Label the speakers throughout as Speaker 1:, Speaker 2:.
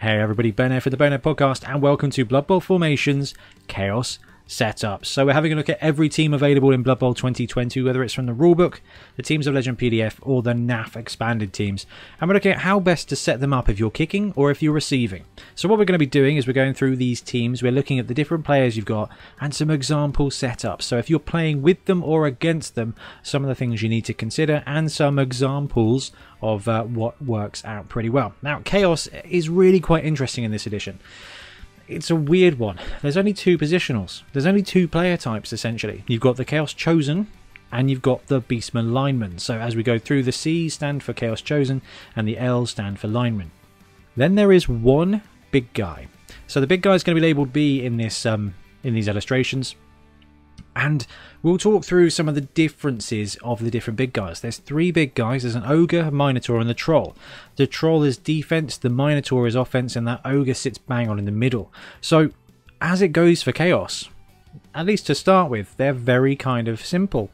Speaker 1: Hey everybody, Bonehead for the Bonehead podcast, and welcome to Blood Bowl Formations Chaos Setups. So we're having a look at every team available in Blood Bowl 2020, whether it's from the rulebook, the Teams of Legend PDF, or the NAF expanded teams. And we're looking at how best to set them up if you're kicking or if you're receiving. So what we're going to be doing is we're going through these teams, we're looking at the different players you've got, and some example setups. So if you're playing with them or against them, some of the things you need to consider, and some examples of what works out pretty well. Now, Chaos is really quite interesting in this edition. It's a weird one. There's only two positionals. There's only two player types, essentially. You've got the Chaos Chosen, and you've got the Beastman Lineman. So as we go through, the C stand for Chaos Chosen, and the L stand for Lineman. Then there is one big guy. So the big guy is going to be labelled B in this in these illustrations. And we'll talk through some of the differences of the different big guys. There's three big guys. There's an Ogre, a Minotaur, and the Troll. The Troll is defense, the Minotaur is offense, and that Ogre sits bang on in the middle. So, as it goes for Chaos, at least to start with, they're very kind of simple.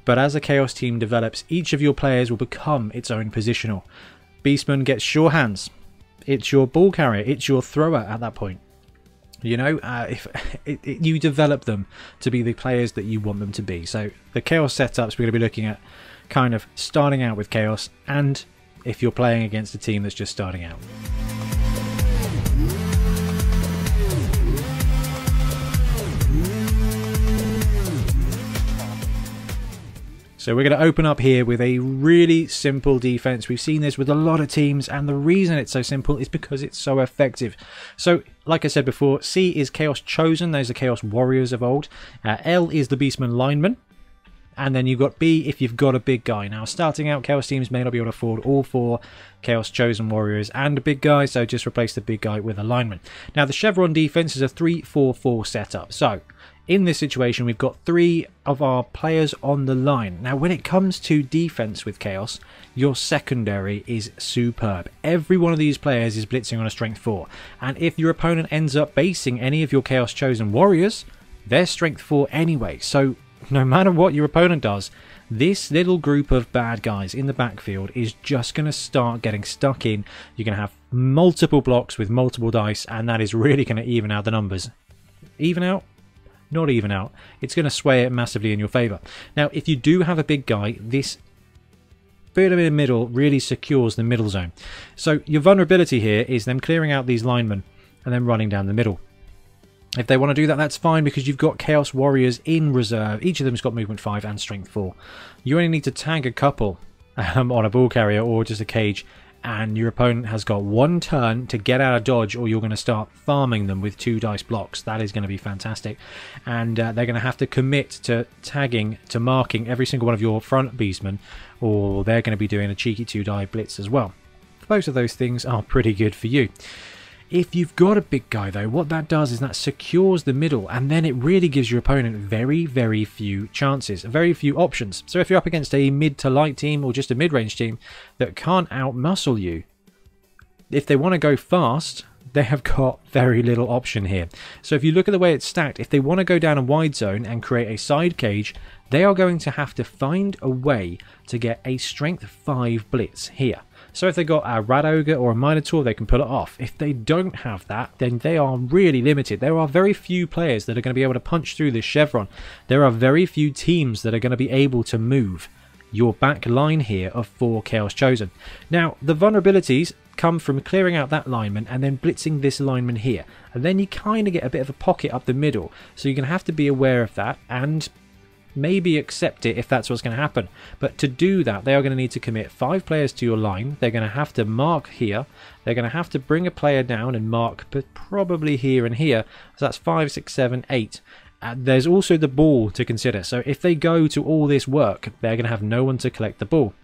Speaker 1: But as a Chaos team develops, each of your players will become its own positional. Beastman gets sure hands. It's your ball carrier. It's your thrower at that point. You know, you develop them to be the players that you want them to be. So the Chaos setups we're going to be looking at kind of starting out with Chaos, and if you're playing against a team that's just starting out. So we're going to open up here with a really simple defense. We've seen this with a lot of teams, and the reason it's so simple is because it's so effective. So, like I said before, C is Chaos Chosen. Those are Chaos Warriors of old. L is the Beastman Lineman. And then you've got B if you've got a big guy. Now, starting out, Chaos teams may not be able to afford all four Chaos Chosen Warriors and a big guy, so just replace the big guy with a lineman. Now, the Chevron defense is a 3-4-4 setup. So, in this situation, we've got three of our players on the line. Now, when it comes to defense with Chaos, your secondary is superb. Every one of these players is blitzing on a strength 4. And if your opponent ends up basing any of your Chaos Chosen Warriors, they're strength 4 anyway. So, no matter what your opponent does, this little group of bad guys in the backfield is just going to start getting stuck in. You're going to have multiple blocks with multiple dice, and that is really going to even out the numbers. Even out? Not even out. It's going to sway it massively in your favour. Now, if you do have a big guy, this bit in the middle really secures the middle zone. So your vulnerability here is them clearing out these linemen and then running down the middle. If they want to do that, that's fine, because you've got Chaos Warriors in reserve. Each of them's got movement 5 and strength 4. You only need to tag a couple on a ball carrier or just a cage, and your opponent has got one turn to get out of dodge, or you're going to start farming them with 2 dice blocks. That is going to be fantastic. And they're going to have to commit to tagging, to marking every single one of your front beastmen, or they're going to be doing a cheeky 2-die blitz as well. Both of those things are pretty good for you. If you've got a big guy, though, what that does is that secures the middle, and then it really gives your opponent very, very few chances, very few options. So if you're up against a mid to light team or just a mid-range team that can't out-muscle you, if they want to go fast, they have got very little option here. So if you look at the way it's stacked, if they want to go down a wide zone and create a side cage, they are going to have to find a way to get a strength 5 blitz here. So if they've got a Rat Ogre or a Minotaur, they can pull it off. If they don't have that, then they are really limited. There are very few players that are going to be able to punch through this Chevron. There are very few teams that are going to be able to move your back line here of 4 Chaos Chosen. Now, the vulnerabilities come from clearing out that lineman and then blitzing this lineman here. And then you kind of get a bit of a pocket up the middle. So you're going to have to be aware of that and maybe accept it if that's what's going to happen. But to do that, they are going to need to commit 5 players to your line. They're going to have to mark here. They're going to have to bring a player down and mark, but probably here and here. So that's 5, 6, 7, 8. There's also the ball to consider. So if they go to all this work, they're going to have no one to collect the ball.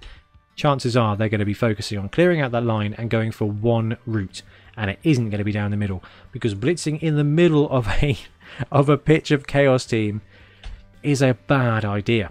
Speaker 1: Chances are they're going to be focusing on clearing out that line and going for one route. And it isn't going to be down the middle, because blitzing in the middle of a pitch of Chaos team is a bad idea.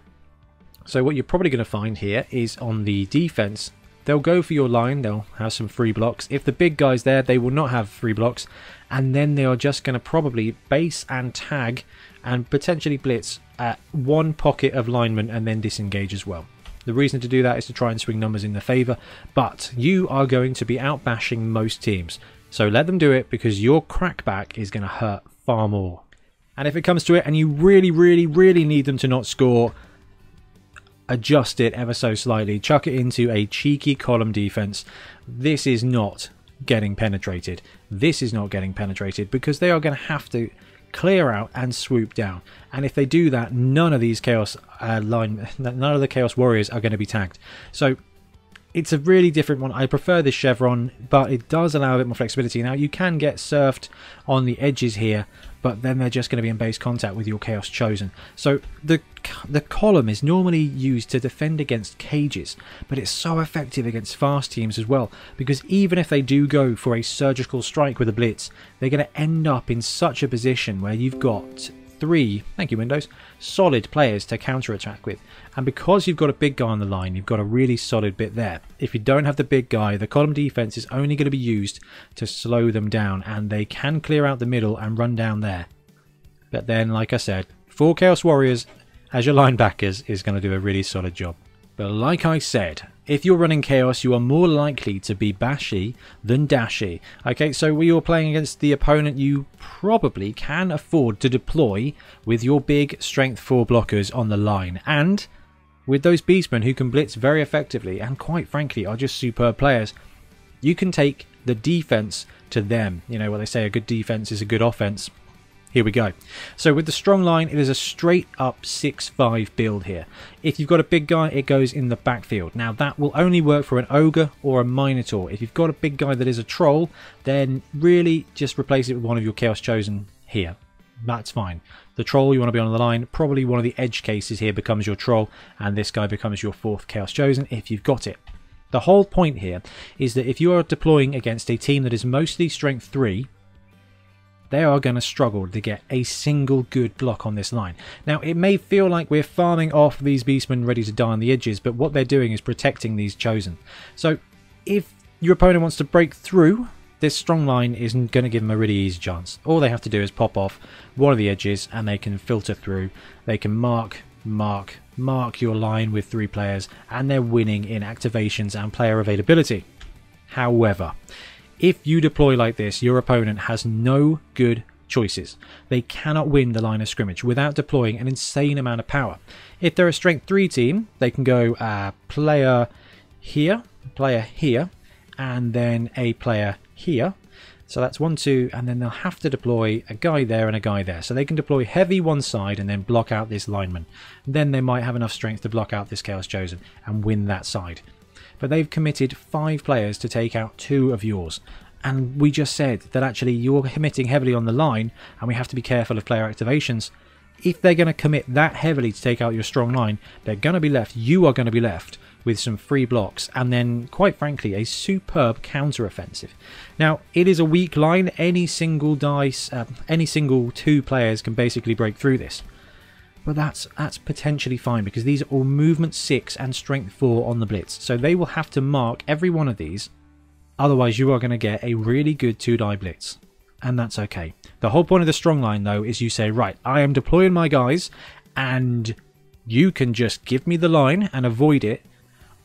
Speaker 1: So what you're probably going to find here is on the defense, they'll go for your line, they'll have some free blocks. If the big guy's there, they will not have free blocks, and then they are just going to probably base and tag and potentially blitz at one pocket of linemen and then disengage as well. The reason to do that is to try and swing numbers in their favour, but you are going to be outbashing most teams. So let them do it, because your crackback is going to hurt far more. And if it comes to it and you really, really, really need them to not score, adjust it ever so slightly. Chuck it into a cheeky column defense. This is not getting penetrated. This is not getting penetrated, because they are going to have to clear out and swoop down. And if they do that, none of these chaos none of the chaos warriors are going to be tagged. So it's a really different one. I prefer this Chevron, but it does allow a bit more flexibility. Now, you can get surfed on the edges here, but then they're just going to be in base contact with your Chaos Chosen. So the column is normally used to defend against cages, but it's so effective against fast teams as well, because even if they do go for a surgical strike with a blitz, they're going to end up in such a position where you've got 3, thank you Windows, solid players to counter-attack with. And because you've got a big guy on the line, you've got a really solid bit there. If you don't have the big guy, the column defense is only going to be used to slow them down, and they can clear out the middle and run down there. But then, like I said, 4 Chaos Warriors as your linebackers is going to do a really solid job. But like I said, if you're running Chaos, you are more likely to be bashy than dashy. Okay, so when you're playing against the opponent, you probably can afford to deploy with your big strength 4 blockers on the line, and with those beastmen who can blitz very effectively and quite frankly are just superb players. You can take the defense to them. You know what they say, a good defense is a good offense. Here we go. So with the strong line, it is a straight up 6-5 build here. If you've got a big guy, it goes in the backfield. Now that will only work for an ogre or a minotaur. If you've got a big guy that is a troll, then really just replace it with one of your Chaos Chosen here. That's fine. The troll you want to be on the line, probably one of the edge cases here becomes your troll, and this guy becomes your 4th Chaos Chosen if you've got it. The whole point here is that if you are deploying against a team that is mostly strength 3, they are going to struggle to get a single good block on this line. Now, it may feel like we're farming off these beastmen ready to die on the edges, but what they're doing is protecting these chosen. So if your opponent wants to break through, this strong line isn't going to give them a really easy chance. All they have to do is pop off one of the edges and they can filter through. They can mark your line with 3 players, and they're winning in activations and player availability. However, if you deploy like this, your opponent has no good choices. They cannot win the line of scrimmage without deploying an insane amount of power. If they're a strength 3 team, they can go player here, and then a player here. So that's 1, 2, and then they'll have to deploy a guy there and a guy there. So they can deploy heavy one side and then block out this lineman. Then they might have enough strength to block out this Chaos Chosen and win that side. But they've committed 5 players to take out 2 of yours. And we just said that actually you're committing heavily on the line, and we have to be careful of player activations. If they're going to commit that heavily to take out your strong line, they're going to be left, you are going to be left with some free blocks, and then quite frankly a superb counter-offensive. Now, it is a weak line. Any single 2 players can basically break through this. But that's potentially fine, because these are all movement 6 and strength 4 on the blitz. So they will have to mark every one of these. Otherwise, you are going to get a really good 2-die blitz. And that's okay. The whole point of the strong line, though, is you say, right, I am deploying my guys, and you can just give me the line and avoid it,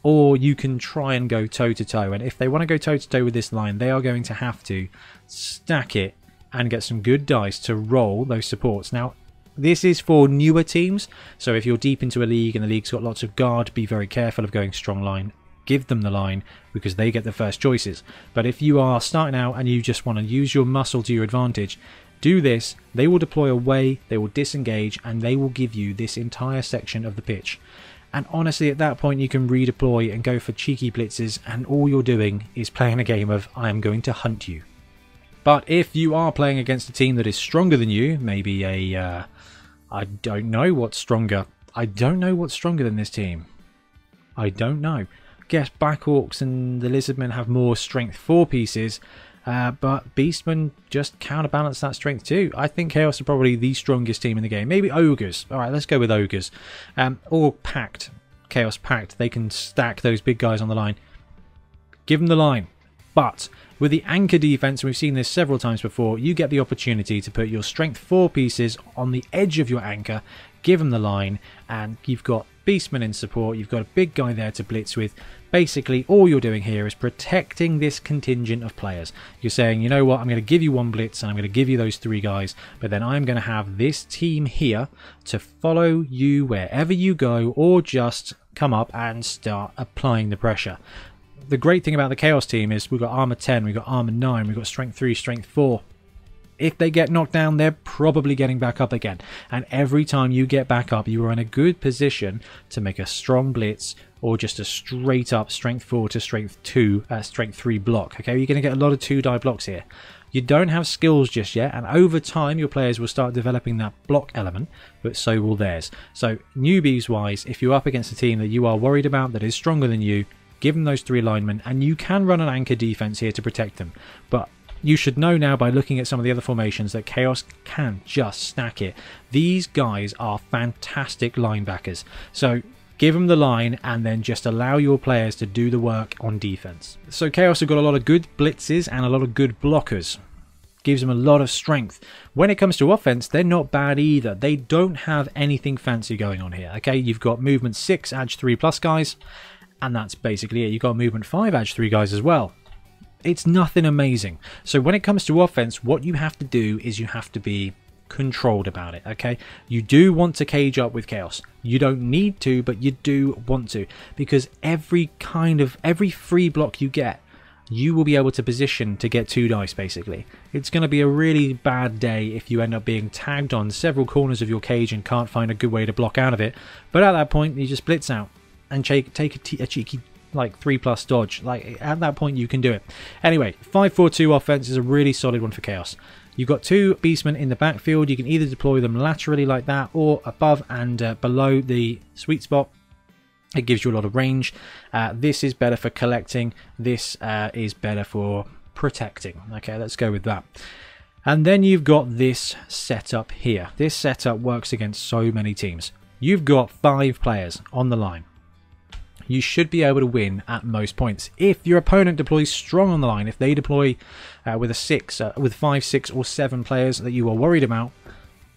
Speaker 1: or you can try and go toe-to-toe. And if they want to go toe-to-toe with this line, they are going to have to stack it and get some good dice to roll those supports. Now, this is for newer teams, so if you're deep into a league and the league's got lots of guard, be very careful of going strong line. Give them the line, because they get the first choices. But if you are starting out and you just want to use your muscle to your advantage, do this. They will deploy away, they will disengage, and they will give you this entire section of the pitch. And honestly, at that point you can redeploy and go for cheeky blitzes, and all you're doing is playing a game of I am going to hunt you. But if you are playing against a team that is stronger than you, maybe a I don't know what's stronger. I don't know what's stronger than this team. I don't know. I guess Backhawks and the Lizardmen have more strength 4 pieces, but Beastmen just counterbalance that strength too. I think Chaos are probably the strongest team in the game. Maybe Ogres. Alright, let's go with Ogres. Or Pact. Chaos Pact. They can stack those big guys on the line. Give them the line. But with the anchor defense, we've seen this several times before, you get the opportunity to put your strength 4 pieces on the edge of your anchor, give them the line, and you've got Beastmen in support, you've got a big guy there to blitz with. Basically, all you're doing here is protecting this contingent of players. You're saying, you know what, I'm going to give you one blitz and I'm going to give you those 3 guys, but then I'm going to have this team here to follow you wherever you go, or just come up and start applying the pressure. The great thing about the Chaos team is we've got armor 10, we've got armor 9, we've got strength 3, strength 4. If they get knocked down, they're probably getting back up again. And every time you get back up, you are in a good position to make a strong blitz, or just a straight up strength 4 to strength 2, strength 3 block. Okay, you're going to get a lot of 2-die blocks here. You don't have skills just yet, and over time your players will start developing that block element, but so will theirs. So newbies wise, if you're up against a team that you are worried about that is stronger than you, give them those 3 linemen, and you can run an anchor defense here to protect them. But you should know now by looking at some of the other formations that Chaos can just stack it. These guys are fantastic linebackers. So give them the line and then just allow your players to do the work on defense. So Chaos have got a lot of good blitzes and a lot of good blockers. Gives them a lot of strength. When it comes to offense, they're not bad either. They don't have anything fancy going on here. Okay, you've got movement 6 Edge 3 plus guys, and that's basically it. You've got movement 5 Edge 3 guys as well. It's nothing amazing. So when it comes to offense, what you have to do is you have to be controlled about it. Okay, you do want to cage up with Chaos. You don't need to, but you do want to, because every free block you get, you will be able to position to get 2 dice basically. It's going to be a really bad day if you end up being tagged on several corners of your cage and can't find a good way to block out of it. But at that point, you just blitz out and take a cheeky like 3+ dodge. Like at that point you can do it. Anyway, 5-4-2 offense is a really solid one for Chaos. You've got 2 beastmen in the backfield. You can either deploy them laterally like that, or above and below the sweet spot. It gives you a lot of range. This is better for collecting. This is better for protecting. Okay, let's go with that. And then you've got this setup here. This setup works against so many teams. You've got 5 players on the line. You should be able to win at most points. If your opponent deploys strong on the line, if they deploy with 5, 6 or 7 players that you are worried about,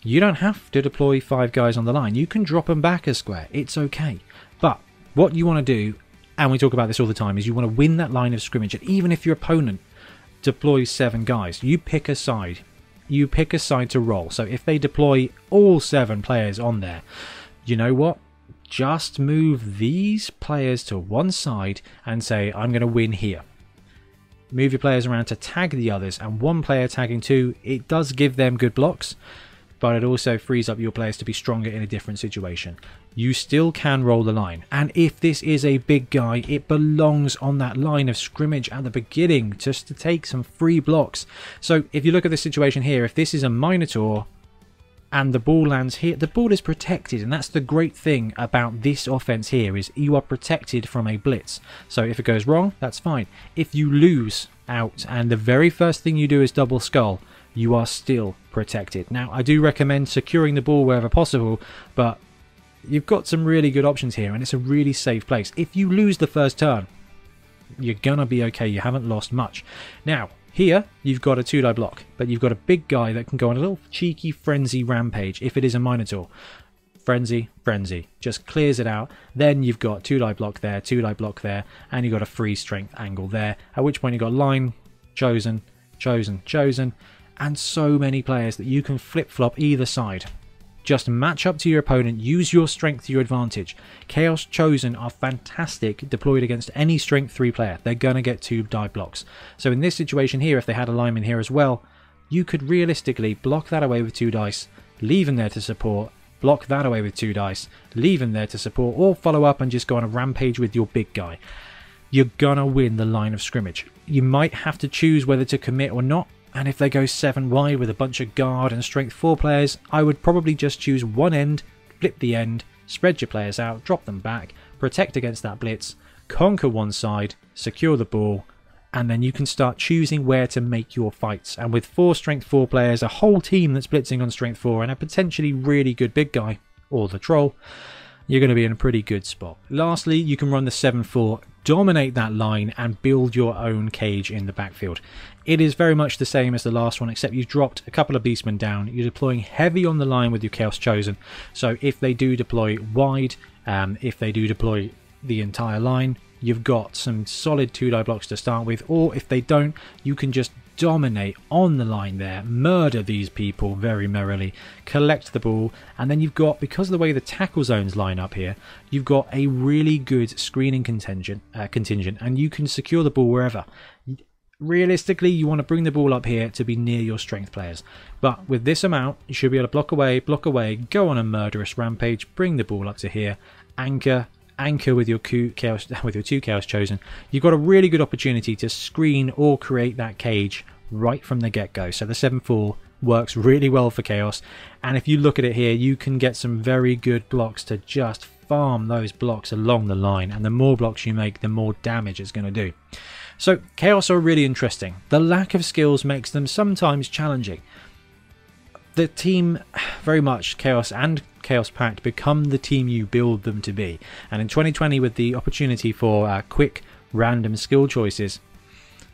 Speaker 1: you don't have to deploy 5 guys on the line. You can drop them back a square. It's okay. But what you want to do, and we talk about this all the time, is you want to win that line of scrimmage. And even if your opponent deploys 7 guys, you pick a side. You pick a side to roll. So if they deploy all 7 players on there, you know what? Just move these players to one side and say, I'm going to win here. Move your players around to tag the others, and 1 player tagging 2, it does give them good blocks, but it also frees up your players to be stronger in a different situation. You still can roll the line, and if this is a big guy, it belongs on that line of scrimmage at the beginning just to take some free blocks. So if you look at the situation here, if this is a Minotaur and the ball lands here, the ball is protected, and that's the great thing about this offense here, is you are protected from a blitz. So if it goes wrong, that's fine. If you lose out and the very first thing you do is double skull, you are still protected. Now, I do recommend securing the ball wherever possible, but you've got some really good options here, and it's a really safe place. If you lose the first turn, you're gonna be okay. You haven't lost much. Now, here, you've got a 2-die block, but you've got a big guy that can go on a little cheeky frenzy rampage if it is a Minotaur. Frenzy, frenzy. Just clears it out. Then you've got 2-die block there, 2-die block there, and you've got a free strength angle there. At which point you've got line, chosen, chosen, chosen, and so many players that you can flip-flop either side. Just match up to your opponent, use your strength to your advantage. Chaos Chosen are fantastic deployed against any strength 3 player. They're going to get 2-die blocks. So in this situation here, if they had a lineman here as well, you could realistically block that away with 2 dice, leave him there to support, block that away with 2 dice, leave him there to support, or follow up and just go on a rampage with your big guy. You're going to win the line of scrimmage. You might have to choose whether to commit or not. And if they go 7 wide with a bunch of guard and strength 4 players, I would probably just choose one end, flip the end, spread your players out, drop them back, protect against that blitz, conquer one side, secure the ball, and then you can start choosing where to make your fights. And with 4 strength 4 players, a whole team that's blitzing on strength 4, and a potentially really good big guy, or the troll, you're going to be in a pretty good spot. Lastly, you can run the 7-4, dominate that line, and build your own cage in the backfield. It is very much the same as the last one, except you've dropped a couple of beastmen down. You're deploying heavy on the line with your Chaos Chosen. So if they do deploy wide, if they do deploy the entire line, you've got some solid 2-die blocks to start with, or if they don't, you can just dominate on the line there, murder these people very merrily, collect the ball, and then you've got, because of the way the tackle zones line up here, you've got a really good screening contingent, and you can secure the ball wherever. Realistically, you want to bring the ball up here to be near your strength players, but with this amount you should be able to block away, go on a murderous rampage, bring the ball up to here, anchor with your two chaos chosen. You've got a really good opportunity to screen or create that cage right from the get-go. So the 7-4 works really well for chaos, and if you look at it here, you can get some very good blocks to just farm those blocks along the line, and the more blocks you make, the more damage it's going to do. So chaos are really interesting. The lack of skills makes them sometimes challenging. The team, very much Chaos and Chaos Pact, become the team you build them to be. And in 2020, with the opportunity for quick, random skill choices,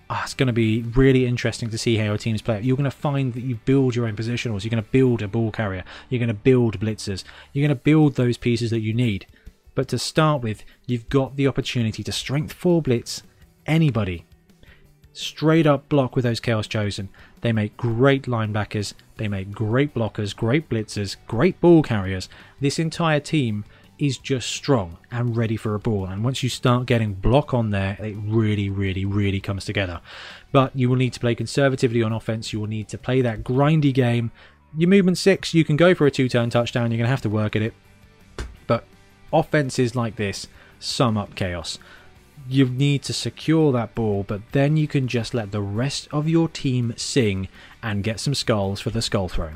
Speaker 1: it's going to be really interesting to see how your teams play. You're going to find that you build your own positionals. You're going to build a ball carrier. You're going to build blitzers. You're going to build those pieces that you need. But to start with, you've got the opportunity to strength 4 blitz anybody. Straight up block with those Chaos Chosen. They make great linebackers, they make great blockers, great blitzers, great ball carriers. This entire team is just strong and ready for a ball, and once you start getting block on there, it really comes together. But you will need to play conservatively on offense. You will need to play that grindy game. Your movement 6, you can go for a 2-turn touchdown, you're going to have to work at it, but offenses like this sum up chaos. You need to secure that ball, but then you can just let the rest of your team sing and get some skulls for the skull throw.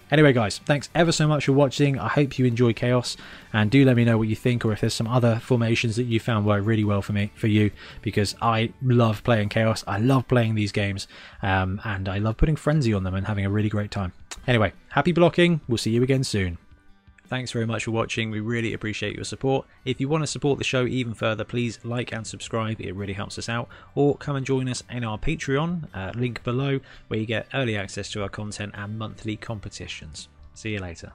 Speaker 1: Anyway guys, thanks ever so much for watching. I hope you enjoy Chaos, and do let me know what you think, or if there's some other formations that you found work really well for you, because I love playing Chaos, I love playing these games, and I love putting frenzy on them and having a really great time. Anyway, happy blocking, we'll see you again soon. Thanks very much for watching, we really appreciate your support. If you want to support the show even further, please like and subscribe, it really helps us out. Or come and join us in our Patreon, link below, where you get early access to our content and monthly competitions. See you later.